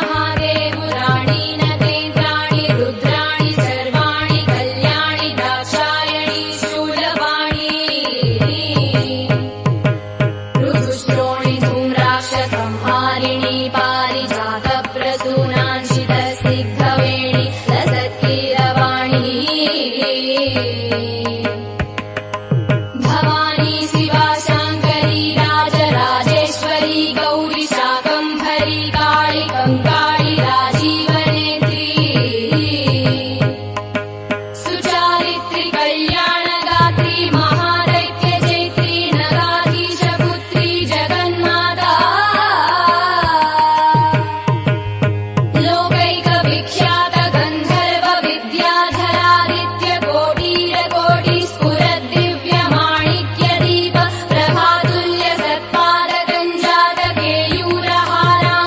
श्रीमन्महादेवुराणी नगेन्द्राणि रुद्राणि सर्वाणि कल्याणि दाक्षायणी शूलवाणी ऋतुश्रोणि धूम्राक्षसंहारिणी पारिजातप्रसूनांशितस्निग्धवेणि लसत्कीरवाणी भवानी शिवा शाङ्करी राजराजेश्वरी गौरी शाकम्भरी काळी गङ्गा